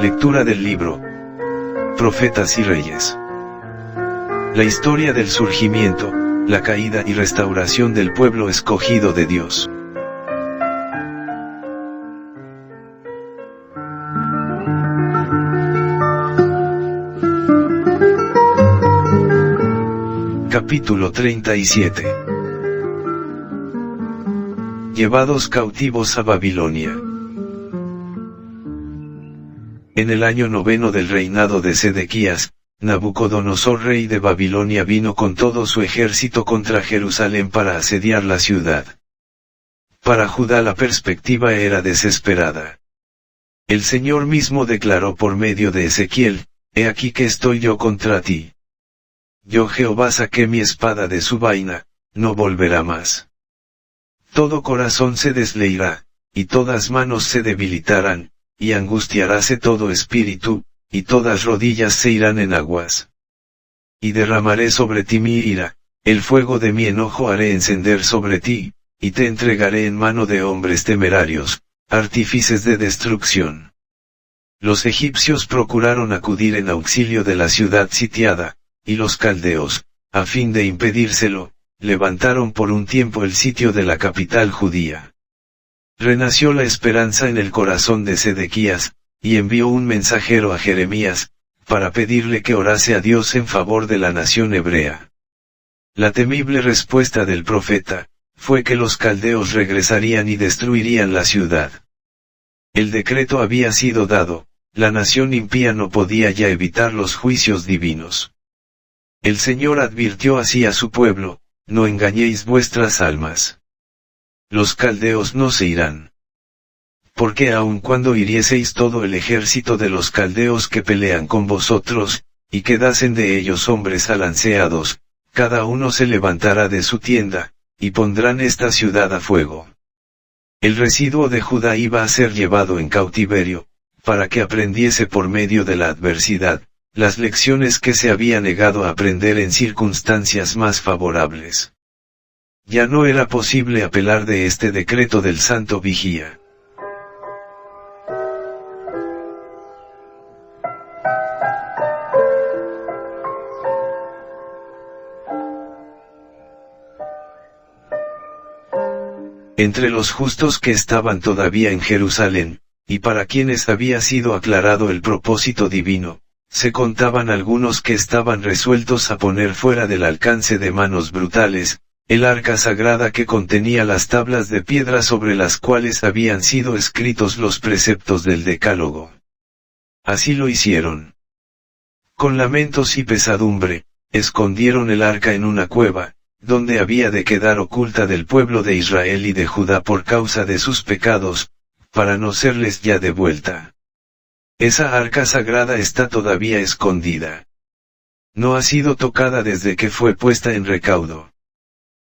Lectura del libro Profetas y Reyes. La historia del surgimiento, la caída y restauración del pueblo escogido de Dios. Capítulo 37. Llevados cautivos a Babilonia. En el año 9 del reinado de Sedequías, Nabucodonosor rey de Babilonia vino con todo su ejército contra Jerusalén para asediar la ciudad. Para Judá la perspectiva era desesperada. El Señor mismo declaró por medio de Ezequiel: «He aquí que estoy yo contra ti. Yo Jehová saqué mi espada de su vaina, no volverá más. Todo corazón se desleirá, y todas manos se debilitarán, y angustiaráse todo espíritu, y todas rodillas se irán en aguas. Y derramaré sobre ti mi ira, el fuego de mi enojo haré encender sobre ti, y te entregaré en mano de hombres temerarios, artífices de destrucción». Los egipcios procuraron acudir en auxilio de la ciudad sitiada, y los caldeos, a fin de impedírselo, levantaron por un tiempo el sitio de la capital judía. Renació la esperanza en el corazón de Sedequías, y envió un mensajero a Jeremías, para pedirle que orase a Dios en favor de la nación hebrea. La temible respuesta del profeta fue que los caldeos regresarían y destruirían la ciudad. El decreto había sido dado, la nación impía no podía ya evitar los juicios divinos. El Señor advirtió así a su pueblo: «No engañéis vuestras almas. Los caldeos no se irán. Porque aun cuando hirieseis todo el ejército de los caldeos que pelean con vosotros, y quedasen de ellos hombres alanceados, cada uno se levantará de su tienda, y pondrán esta ciudad a fuego». El residuo de Judá iba a ser llevado en cautiverio, para que aprendiese por medio de la adversidad las lecciones que se había negado a aprender en circunstancias más favorables. Ya no era posible apelar de este decreto del santo vigía. Entre los justos que estaban todavía en Jerusalén, y para quienes había sido aclarado el propósito divino, se contaban algunos que estaban resueltos a poner fuera del alcance de manos brutales, el arca sagrada que contenía las tablas de piedra sobre las cuales habían sido escritos los preceptos del Decálogo. Así lo hicieron. Con lamentos y pesadumbre, escondieron el arca en una cueva, donde había de quedar oculta del pueblo de Israel y de Judá por causa de sus pecados, para no serles ya devuelta. Esa arca sagrada está todavía escondida. No ha sido tocada desde que fue puesta en recaudo.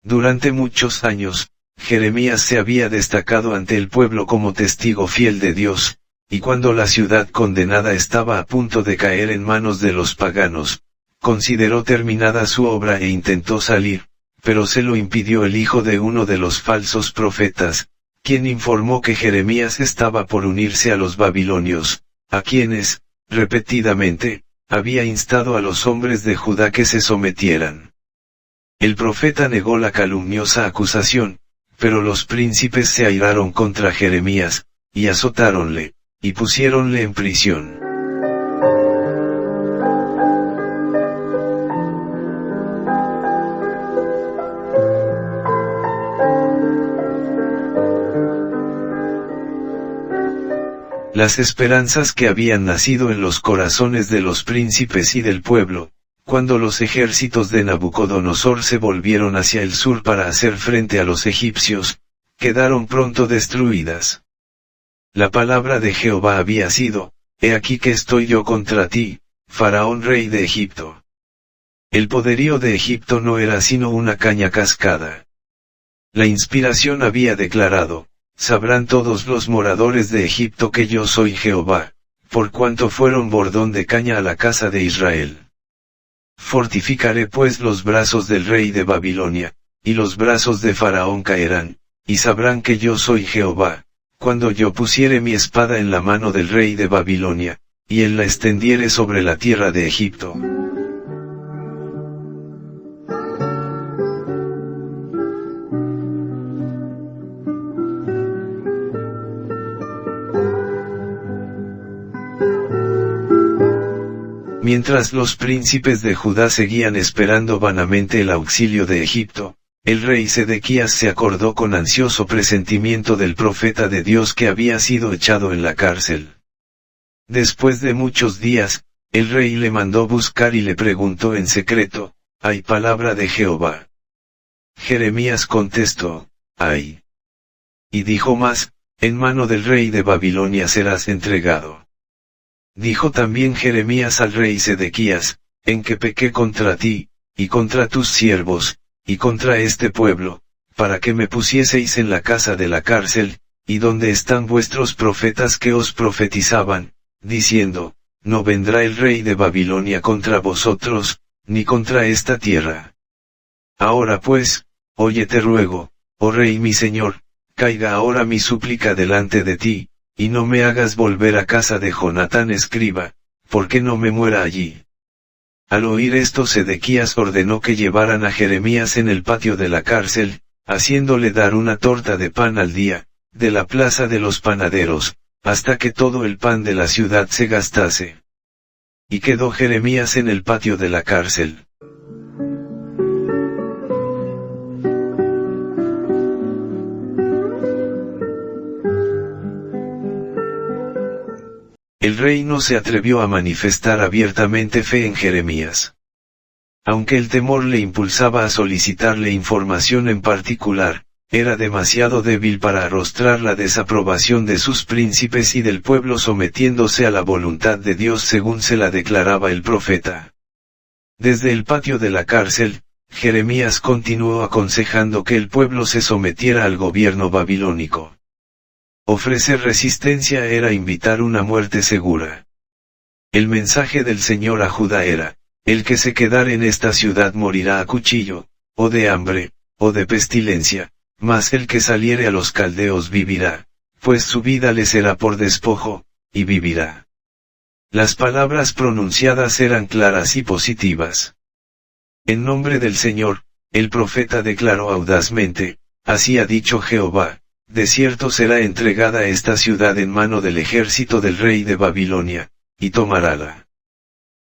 Durante muchos años, Jeremías se había destacado ante el pueblo como testigo fiel de Dios, y cuando la ciudad condenada estaba a punto de caer en manos de los paganos, consideró terminada su obra e intentó salir, pero se lo impidió el hijo de uno de los falsos profetas, quien informó que Jeremías estaba por unirse a los babilonios, a quienes, repetidamente, había instado a los hombres de Judá que se sometieran. El profeta negó la calumniosa acusación, pero los príncipes se airaron contra Jeremías, y azotáronle, y pusiéronle en prisión. Las esperanzas que habían nacido en los corazones de los príncipes y del pueblo, cuando los ejércitos de Nabucodonosor se volvieron hacia el sur para hacer frente a los egipcios, quedaron pronto destruidas. La palabra de Jehová había sido: «He aquí que estoy yo contra ti, Faraón rey de Egipto». El poderío de Egipto no era sino una caña cascada. La inspiración había declarado: «Sabrán todos los moradores de Egipto que yo soy Jehová, por cuanto fueron bordón de caña a la casa de Israel». Fortificaré pues los brazos del rey de Babilonia, y los brazos de Faraón caerán, y sabrán que yo soy Jehová, cuando yo pusiere mi espada en la mano del rey de Babilonia, y él la extendiere sobre la tierra de Egipto. Mientras los príncipes de Judá seguían esperando vanamente el auxilio de Egipto, el rey Sedequías se acordó con ansioso presentimiento del profeta de Dios que había sido echado en la cárcel. Después de muchos días, el rey le mandó buscar y le preguntó en secreto: ¿hay palabra de Jehová? Jeremías contestó: hay. Y dijo más: en mano del rey de Babilonia serás entregado. Dijo también Jeremías al rey Sedequías: en que pequé contra ti, y contra tus siervos, y contra este pueblo, para que me pusieseis en la casa de la cárcel, y donde están vuestros profetas que os profetizaban, diciendo: no vendrá el rey de Babilonia contra vosotros, ni contra esta tierra. Ahora pues, oye te ruego, oh rey mi señor, caiga ahora mi súplica delante de ti, y no me hagas volver a casa de Jonatán escriba, porque no me muera allí. Al oír esto Sedequías ordenó que llevaran a Jeremías en el patio de la cárcel, haciéndole dar una torta de pan al día, de la plaza de los panaderos, hasta que todo el pan de la ciudad se gastase. Y quedó Jeremías en el patio de la cárcel. El rey no se atrevió a manifestar abiertamente fe en Jeremías. Aunque el temor le impulsaba a solicitarle información en particular, era demasiado débil para arrostrar la desaprobación de sus príncipes y del pueblo sometiéndose a la voluntad de Dios según se la declaraba el profeta. Desde el patio de la cárcel, Jeremías continuó aconsejando que el pueblo se sometiera al gobierno babilónico. Ofrecer resistencia era invitar una muerte segura. El mensaje del Señor a Judá era: el que se quedare en esta ciudad morirá a cuchillo, o de hambre, o de pestilencia, mas el que saliere a los caldeos vivirá, pues su vida le será por despojo, y vivirá. Las palabras pronunciadas eran claras y positivas. En nombre del Señor, el profeta declaró audazmente: así ha dicho Jehová: de cierto será entregada esta ciudad en mano del ejército del rey de Babilonia, y tomarála.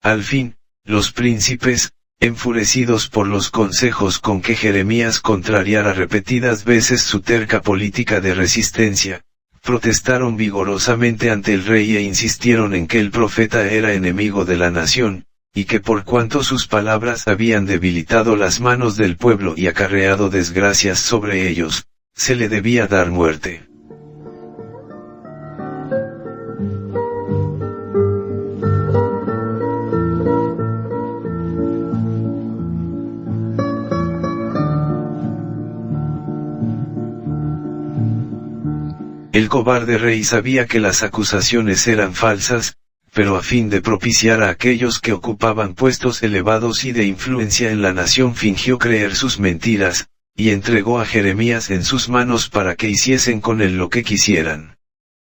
Al fin, los príncipes, enfurecidos por los consejos con que Jeremías contrariara repetidas veces su terca política de resistencia, protestaron vigorosamente ante el rey e insistieron en que el profeta era enemigo de la nación, y que por cuanto sus palabras habían debilitado las manos del pueblo y acarreado desgracias sobre ellos, se le debía dar muerte. El cobarde rey sabía que las acusaciones eran falsas, pero a fin de propiciar a aquellos que ocupaban puestos elevados y de influencia en la nación fingió creer sus mentiras, y entregó a Jeremías en sus manos para que hiciesen con él lo que quisieran.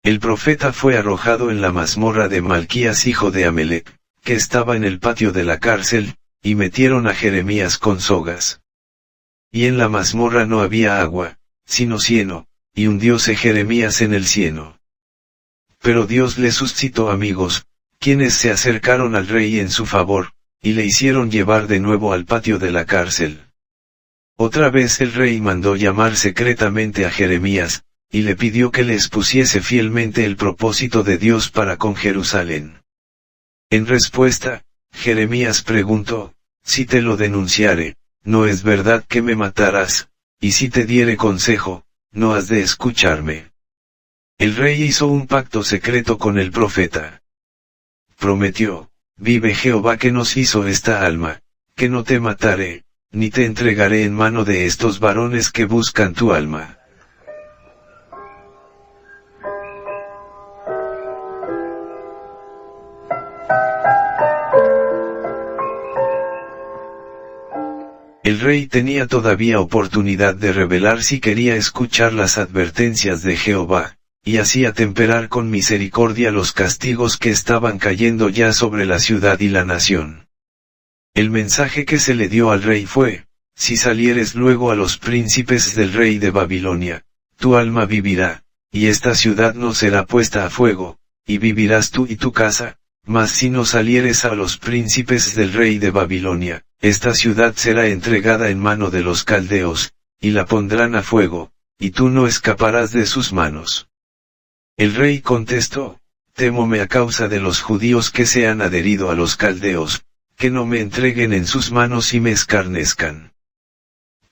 El profeta fue arrojado en la mazmorra de Malquías hijo de Amelec, que estaba en el patio de la cárcel, y metieron a Jeremías con sogas. Y en la mazmorra no había agua, sino cieno, y hundióse Jeremías en el cieno. Pero Dios le suscitó amigos, quienes se acercaron al rey en su favor, y le hicieron llevar de nuevo al patio de la cárcel. Otra vez el rey mandó llamar secretamente a Jeremías, y le pidió que le expusiese fielmente el propósito de Dios para con Jerusalén. En respuesta, Jeremías preguntó: si te lo denunciare, ¿no es verdad que me matarás? Y si te diere consejo, ¿no has de escucharme? El rey hizo un pacto secreto con el profeta. Prometió: vive Jehová que nos hizo esta alma, que no te mataré, ni te entregaré en mano de estos varones que buscan tu alma. El rey tenía todavía oportunidad de revelar si quería escuchar las advertencias de Jehová, y hacía temperar con misericordia los castigos que estaban cayendo ya sobre la ciudad y la nación. El mensaje que se le dio al rey fue: si salieres luego a los príncipes del rey de Babilonia, tu alma vivirá, y esta ciudad no será puesta a fuego, y vivirás tú y tu casa, mas si no salieres a los príncipes del rey de Babilonia, esta ciudad será entregada en mano de los caldeos, y la pondrán a fuego, y tú no escaparás de sus manos. El rey contestó: temóme a causa de los judíos que se han adherido a los caldeos, que no me entreguen en sus manos y me escarnezcan.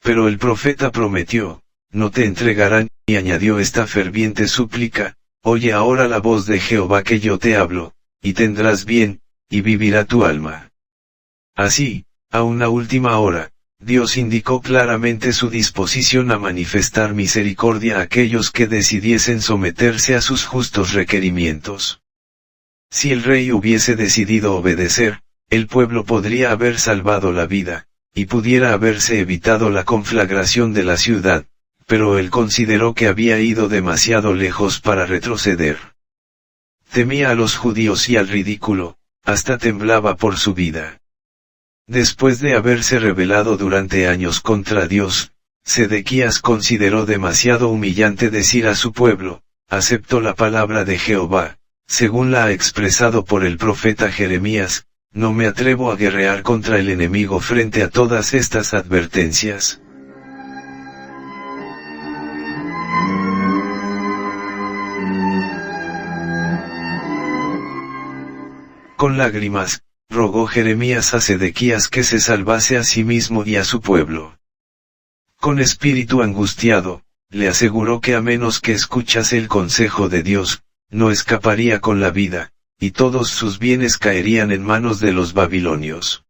Pero el profeta prometió: no te entregarán, y añadió esta ferviente súplica: oye ahora la voz de Jehová que yo te hablo, y tendrás bien, y vivirá tu alma. Así, a una última hora, Dios indicó claramente su disposición a manifestar misericordia a aquellos que decidiesen someterse a sus justos requerimientos. Si el rey hubiese decidido obedecer, el pueblo podría haber salvado la vida, y pudiera haberse evitado la conflagración de la ciudad, pero él consideró que había ido demasiado lejos para retroceder. Temía a los judíos y al ridículo, hasta temblaba por su vida. Después de haberse rebelado durante años contra Dios, Sedequías consideró demasiado humillante decir a su pueblo: acepto la palabra de Jehová, según la ha expresado por el profeta Jeremías, no me atrevo a guerrear contra el enemigo frente a todas estas advertencias. Con lágrimas, rogó Jeremías a Sedequías que se salvase a sí mismo y a su pueblo. Con espíritu angustiado, le aseguró que a menos que escuchase el consejo de Dios, no escaparía con la vida, y todos sus bienes caerían en manos de los babilonios.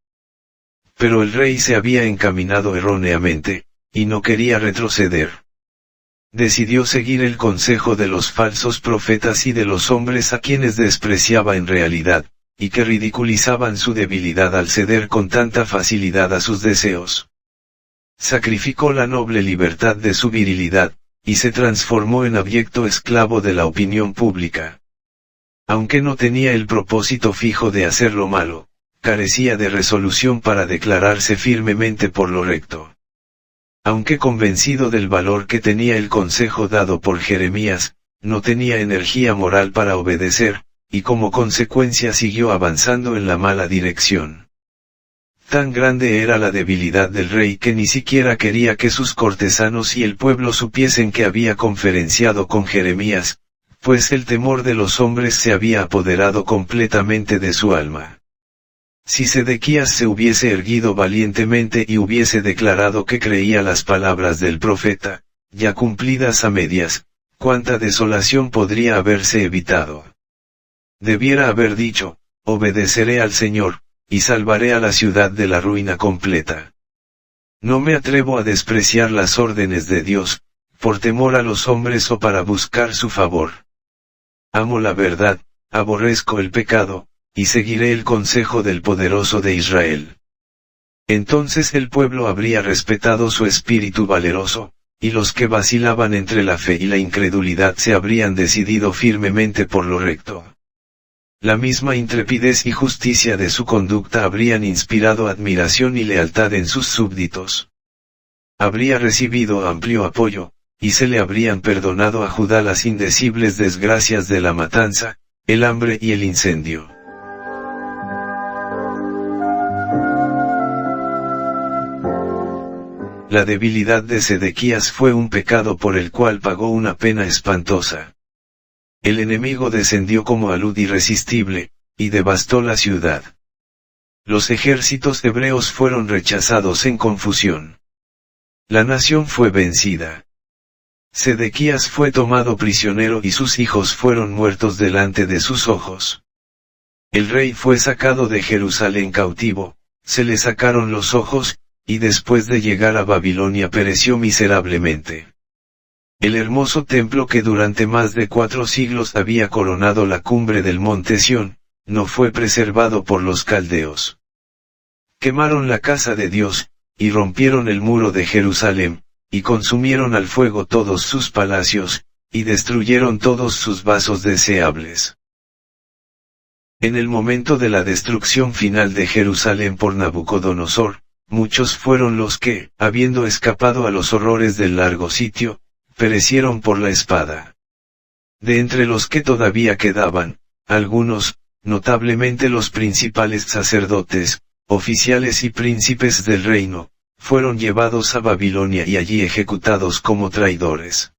Pero el rey se había encaminado erróneamente, y no quería retroceder. Decidió seguir el consejo de los falsos profetas y de los hombres a quienes despreciaba en realidad, y que ridiculizaban su debilidad al ceder con tanta facilidad a sus deseos. Sacrificó la noble libertad de su virilidad, y se transformó en abyecto esclavo de la opinión pública. Aunque no tenía el propósito fijo de hacer lo malo, carecía de resolución para declararse firmemente por lo recto. Aunque convencido del valor que tenía el consejo dado por Jeremías, no tenía energía moral para obedecer, y como consecuencia siguió avanzando en la mala dirección. Tan grande era la debilidad del rey que ni siquiera quería que sus cortesanos y el pueblo supiesen que había conferenciado con Jeremías, pues el temor de los hombres se había apoderado completamente de su alma. Si Sedequías se hubiese erguido valientemente y hubiese declarado que creía las palabras del profeta, ya cumplidas a medias, cuánta desolación podría haberse evitado. Debiera haber dicho: obedeceré al Señor, y salvaré a la ciudad de la ruina completa. No me atrevo a despreciar las órdenes de Dios, por temor a los hombres o para buscar su favor. Amo la verdad, aborrezco el pecado, y seguiré el consejo del poderoso de Israel. Entonces el pueblo habría respetado su espíritu valeroso, y los que vacilaban entre la fe y la incredulidad se habrían decidido firmemente por lo recto. La misma intrepidez y justicia de su conducta habrían inspirado admiración y lealtad en sus súbditos. Habría recibido amplio apoyo, y se le habrían perdonado a Judá las indecibles desgracias de la matanza, el hambre y el incendio. La debilidad de Sedequías fue un pecado por el cual pagó una pena espantosa. El enemigo descendió como alud irresistible, y devastó la ciudad. Los ejércitos hebreos fueron rechazados en confusión. La nación fue vencida. Sedequías fue tomado prisionero y sus hijos fueron muertos delante de sus ojos. El rey fue sacado de Jerusalén cautivo, se le sacaron los ojos, y después de llegar a Babilonia pereció miserablemente. El hermoso templo que durante más de 4 siglos había coronado la cumbre del monte Sión, no fue preservado por los caldeos. Quemaron la casa de Dios, y rompieron el muro de Jerusalén, y consumieron al fuego todos sus palacios, y destruyeron todos sus vasos deseables. En el momento de la destrucción final de Jerusalén por Nabucodonosor, muchos fueron los que, habiendo escapado a los horrores del largo sitio, perecieron por la espada. De entre los que todavía quedaban, algunos, notablemente los principales sacerdotes, oficiales y príncipes del reino, fueron llevados a Babilonia y allí ejecutados como traidores.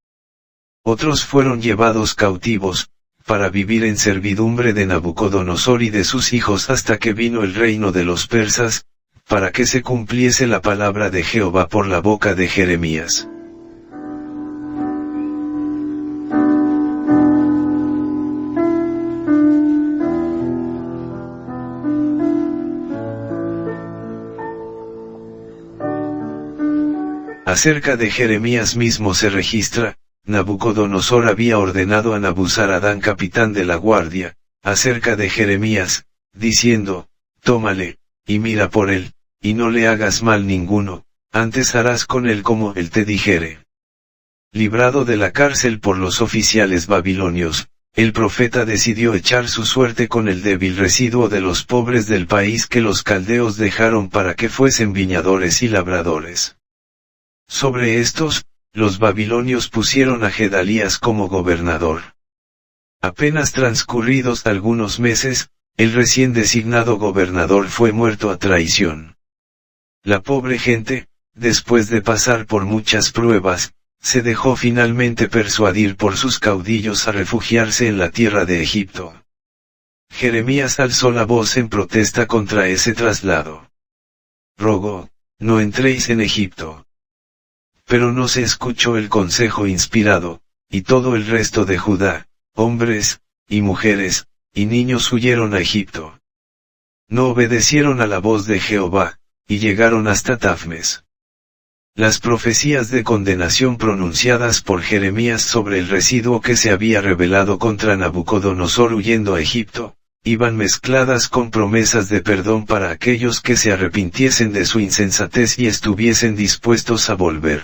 Otros fueron llevados cautivos, para vivir en servidumbre de Nabucodonosor y de sus hijos hasta que vino el reino de los persas, para que se cumpliese la palabra de Jehová por la boca de Jeremías. Acerca de Jeremías mismo se registra: Nabucodonosor había ordenado a Nabuzaradán, capitán de la guardia, acerca de Jeremías, diciendo: tómale, y mira por él, y no le hagas mal ninguno, antes harás con él como él te dijere. Librado de la cárcel por los oficiales babilonios, el profeta decidió echar su suerte con el débil residuo de los pobres del país que los caldeos dejaron para que fuesen viñadores y labradores. Sobre estos, los babilonios pusieron a Gedalías como gobernador. Apenas transcurridos algunos meses, el recién designado gobernador fue muerto a traición. La pobre gente, después de pasar por muchas pruebas, se dejó finalmente persuadir por sus caudillos a refugiarse en la tierra de Egipto. Jeremías alzó la voz en protesta contra ese traslado. Rogó: no entréis en Egipto. Pero no se escuchó el consejo inspirado, y todo el resto de Judá, hombres, y mujeres, y niños huyeron a Egipto. No obedecieron a la voz de Jehová, y llegaron hasta Tafmes. Las profecías de condenación pronunciadas por Jeremías sobre el residuo que se había rebelado contra Nabucodonosor huyendo a Egipto, iban mezcladas con promesas de perdón para aquellos que se arrepintiesen de su insensatez y estuviesen dispuestos a volver.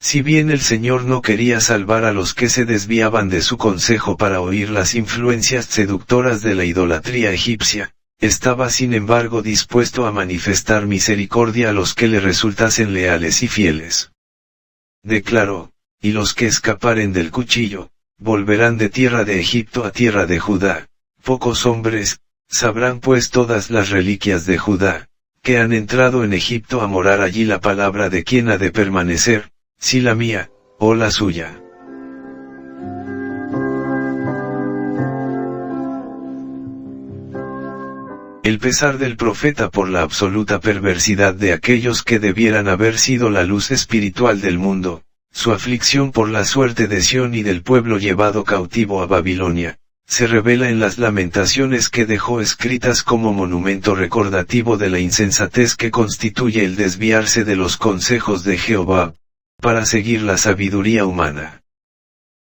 Si bien el Señor no quería salvar a los que se desviaban de su consejo para oír las influencias seductoras de la idolatría egipcia, estaba sin embargo dispuesto a manifestar misericordia a los que le resultasen leales y fieles. Declaró: y los que escaparen del cuchillo, volverán de tierra de Egipto a tierra de Judá. Pocos hombres, sabrán pues todas las reliquias de Judá, que han entrado en Egipto a morar allí la palabra de quién ha de permanecer, si la mía, o la suya. El pesar del profeta por la absoluta perversidad de aquellos que debieran haber sido la luz espiritual del mundo, su aflicción por la suerte de Sión y del pueblo llevado cautivo a Babilonia, se revela en las lamentaciones que dejó escritas como monumento recordativo de la insensatez que constituye el desviarse de los consejos de Jehová, para seguir la sabiduría humana.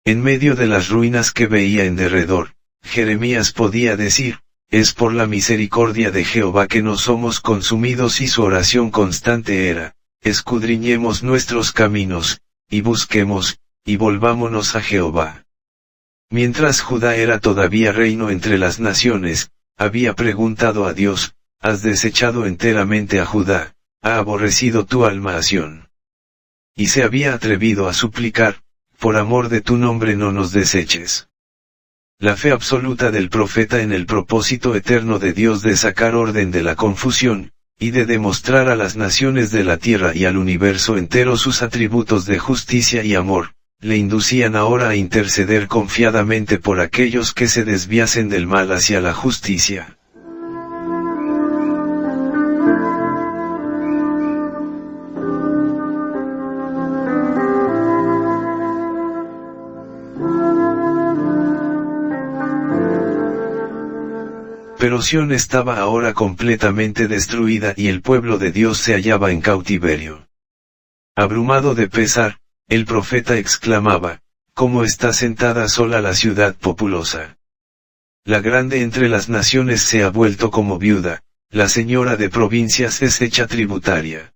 En medio de las ruinas que veía en derredor, Jeremías podía decir: es por la misericordia de Jehová que no somos consumidos, y su oración constante era: escudriñemos nuestros caminos, y busquemos, y volvámonos a Jehová. Mientras Judá era todavía reino entre las naciones, había preguntado a Dios: ¿has desechado enteramente a Judá? ¿Ha aborrecido tu alma a Sión? Y se había atrevido a suplicar: por amor de tu nombre no nos deseches. La fe absoluta del profeta en el propósito eterno de Dios de sacar orden de la confusión, y de demostrar a las naciones de la tierra y al universo entero sus atributos de justicia y amor, le inducían ahora a interceder confiadamente por aquellos que se desviasen del mal hacia la justicia. Pero Sión estaba ahora completamente destruida y el pueblo de Dios se hallaba en cautiverio. Abrumado de pesar, el profeta exclamaba: ¿cómo está sentada sola la ciudad populosa? La grande entre las naciones se ha vuelto como viuda, la señora de provincias es hecha tributaria.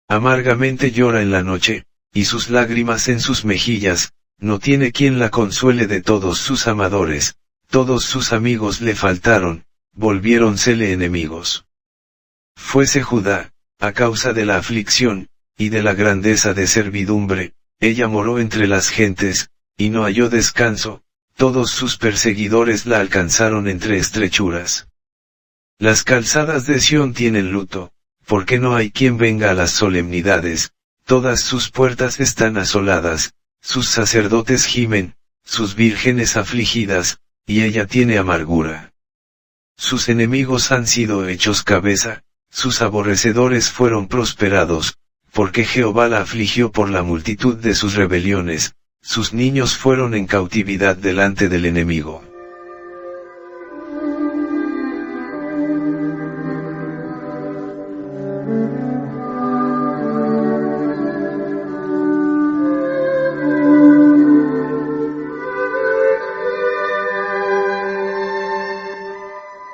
Amargamente llora en la noche, y sus lágrimas en sus mejillas, no tiene quien la consuele de todos sus amadores, todos sus amigos le faltaron, volviéronsele enemigos. Fuese Judá, a causa de la aflicción, y de la grandeza de servidumbre, ella moró entre las gentes, y no halló descanso, todos sus perseguidores la alcanzaron entre estrechuras. Las calzadas de Sión tienen luto, porque no hay quien venga a las solemnidades, todas sus puertas están asoladas, sus sacerdotes gimen, sus vírgenes afligidas, y ella tiene amargura. Sus enemigos han sido hechos cabeza, sus aborrecedores fueron prosperados, porque Jehová la afligió por la multitud de sus rebeliones, sus niños fueron en cautividad delante del enemigo.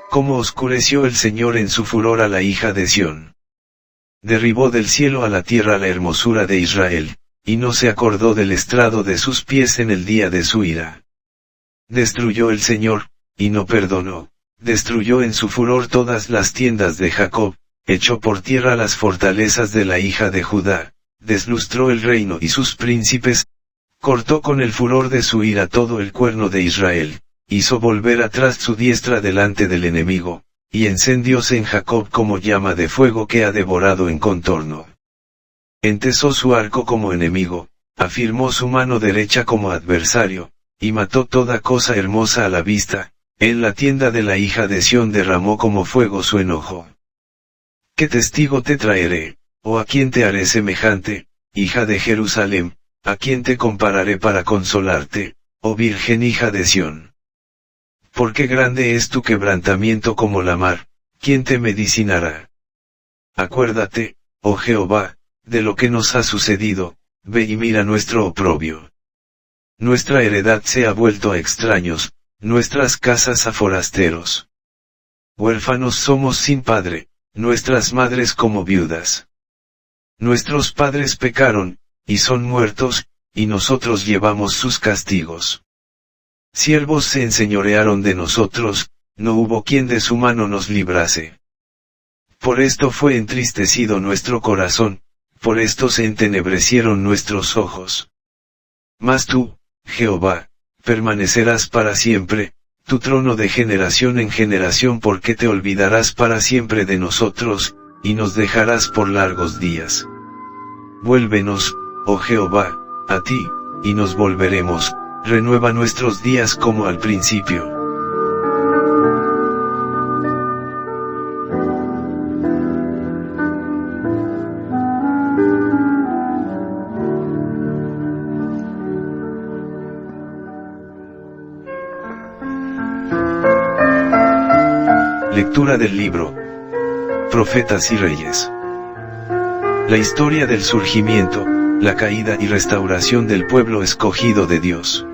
Cómo oscureció el Señor en su furor a la hija de Sión. Derribó del cielo a la tierra la hermosura de Israel, y no se acordó del estrado de sus pies en el día de su ira. Destruyó el Señor, y no perdonó, destruyó en su furor todas las tiendas de Jacob, echó por tierra las fortalezas de la hija de Judá, deslustró el reino y sus príncipes, cortó con el furor de su ira todo el cuerno de Israel, hizo volver atrás su diestra delante del enemigo, y encendióse en Jacob como llama de fuego que ha devorado en contorno. Entesó su arco como enemigo, afirmó su mano derecha como adversario, y mató toda cosa hermosa a la vista, en la tienda de la hija de Sión derramó como fuego su enojo. ¿Qué testigo te traeré, o a quién te haré semejante, hija de Jerusalén, a quién te compararé para consolarte, oh virgen hija de Sión? Porque grande es tu quebrantamiento como la mar, ¿quién te medicinará? Acuérdate, oh Jehová, de lo que nos ha sucedido, ve y mira nuestro oprobio. Nuestra heredad se ha vuelto a extraños, nuestras casas a forasteros. Huérfanos somos sin padre, nuestras madres como viudas. Nuestros padres pecaron, y son muertos, y nosotros llevamos sus castigos. Siervos se enseñorearon de nosotros, no hubo quien de su mano nos librase. Por esto fue entristecido nuestro corazón, por esto se entenebrecieron nuestros ojos. Mas tú, Jehová, permanecerás para siempre, tu trono de generación en generación, porque te olvidarás para siempre de nosotros, y nos dejarás por largos días. Vuélvenos, oh Jehová, a ti, y nos volveremos. Renueva nuestros días como al principio. Lectura del libro Profetas y Reyes. La historia del surgimiento, la caída y restauración del pueblo escogido de Dios.